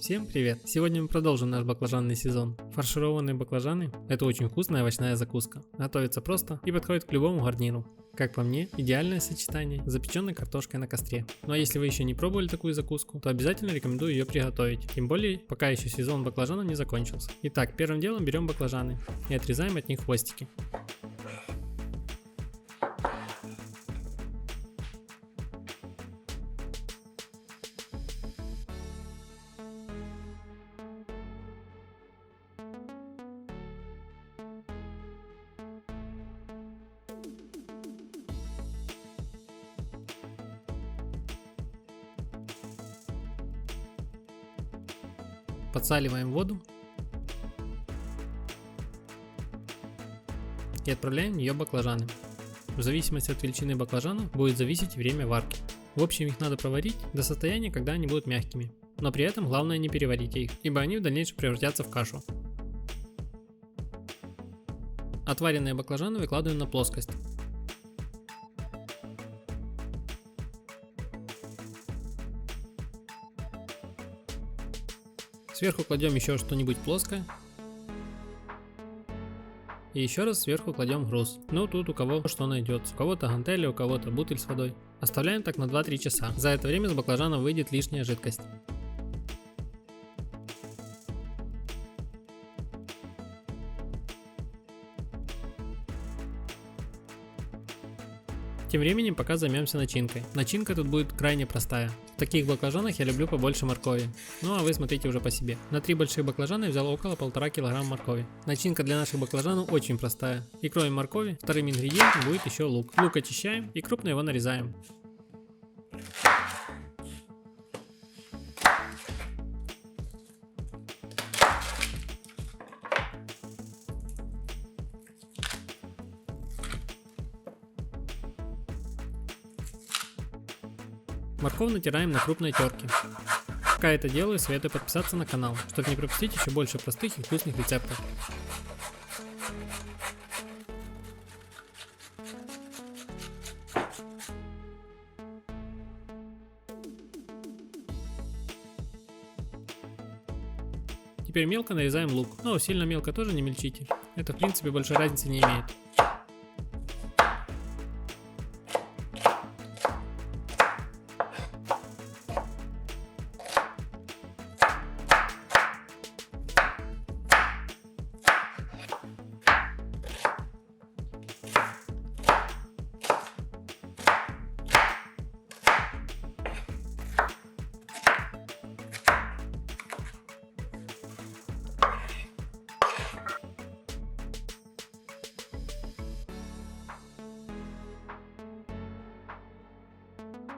Всем привет! Сегодня мы продолжим наш баклажанный сезон. Фаршированные баклажаны – это очень вкусная овощная закуска. Готовится просто и подходит к любому гарниру. Как по мне, идеальное сочетание с запеченной картошкой на костре. Ну а если вы еще не пробовали такую закуску, то обязательно рекомендую ее приготовить. Тем более, пока еще сезон баклажана не закончился. Итак, первым делом берем баклажаны и отрезаем от них хвостики. Подсаливаем воду и отправляем в нее баклажаны. В зависимости от величины баклажана будет зависеть время варки. В общем, их надо проварить до состояния, когда они будут мягкими. Но при этом главное не переварите их, ибо они в дальнейшем превратятся в кашу. Отваренные баклажаны выкладываем на плоскость. Сверху кладем еще что-нибудь плоское. И еще раз сверху кладем груз. Ну тут у кого что найдется. У кого-то гантели, у кого-то бутыль с водой. Оставляем так на 2-3 часа. За это время с баклажана выйдет лишняя жидкость. Тем временем пока займемся начинкой. Начинка тут будет крайне простая. В таких баклажанах я люблю побольше моркови. Ну а вы смотрите уже по себе. На 3 больших баклажана я взял около 1,5 кг моркови. Начинка для наших баклажанов очень простая. И кроме моркови, вторым ингредиентом будет еще лук. Лук очищаем и крупно его нарезаем. Морковь натираем на крупной терке. Пока это делаю, советую подписаться на канал, чтобы не пропустить еще больше простых и вкусных рецептов. Теперь мелко нарезаем лук, но сильно мелко тоже не мельчите. Это в принципе большой разницы не имеет.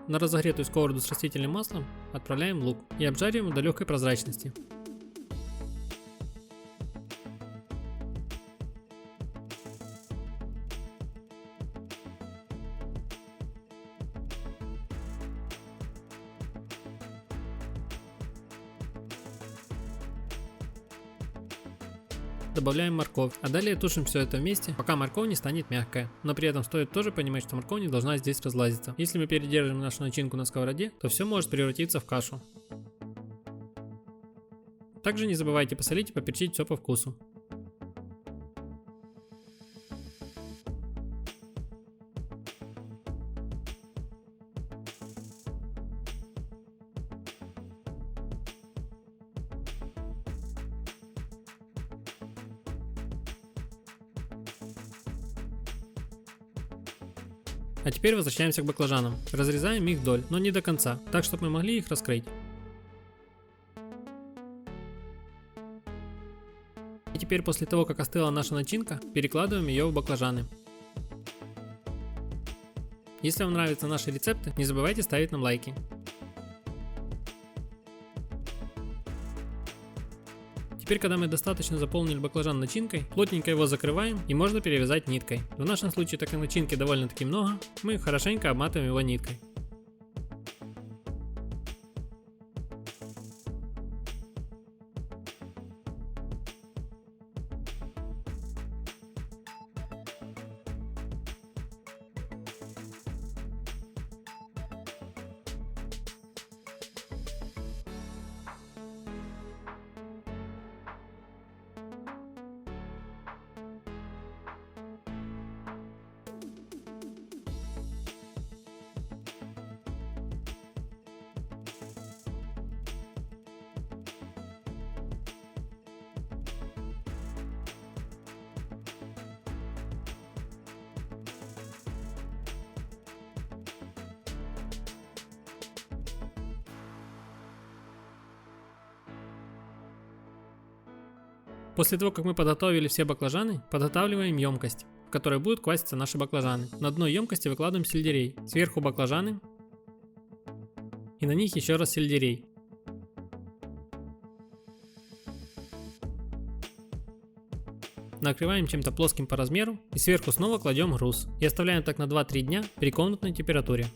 На разогретую сковороду с растительным маслом отправляем лук и обжариваем его до легкой прозрачности. Добавляем морковь, а далее тушим все это вместе, пока морковь не станет мягкая. Но при этом стоит тоже понимать, что морковь не должна здесь разлазиться. Если мы передержим нашу начинку на сковороде, то все может превратиться в кашу. Также не забывайте посолить и поперчить все по вкусу. А теперь возвращаемся к баклажанам. Разрезаем их вдоль, но не до конца, так чтобы мы могли их раскрыть. И теперь после того, как остыла наша начинка, перекладываем ее в баклажаны. Если вам нравятся наши рецепты, не забывайте ставить нам лайки. Теперь, когда мы достаточно заполнили баклажан начинкой, плотненько его закрываем и можно перевязать ниткой. В нашем случае, так как начинки довольно-таки много, мы хорошенько обматываем его ниткой. После того, как мы подготовили все баклажаны, подготавливаем емкость, в которой будут кваситься наши баклажаны. На дно емкости выкладываем сельдерей, сверху баклажаны и на них еще раз сельдерей. Накрываем чем-то плоским по размеру и сверху снова кладем груз и оставляем так на 2-3 дня при комнатной температуре.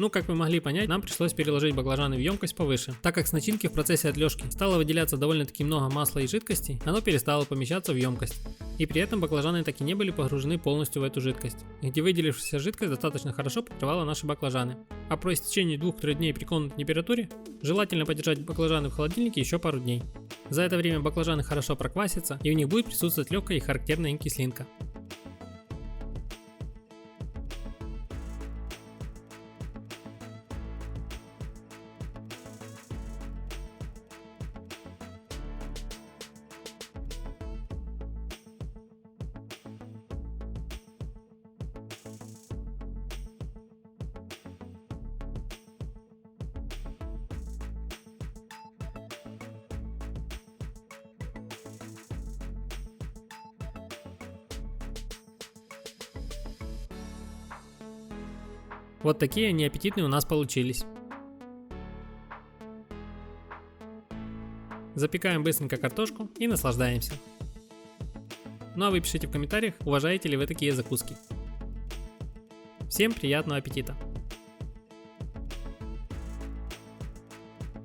Ну, как вы могли понять, нам пришлось переложить баклажаны в емкость повыше. Так как с начинки в процессе отлежки стало выделяться довольно-таки много масла и жидкости, оно перестало помещаться в емкость. И при этом баклажаны так и не были погружены полностью в эту жидкость, где выделившаяся жидкость достаточно хорошо покрывала наши баклажаны. А по истечении 2-3 дней при комнатной температуре желательно подержать баклажаны в холодильнике еще пару дней. За это время баклажаны хорошо проквасятся и в них будет присутствовать легкая и характерная им кислинка. Вот такие они аппетитные у нас получились. Запекаем быстренько картошку и наслаждаемся. Ну а вы пишите в комментариях, уважаете ли вы такие закуски. Всем приятного аппетита!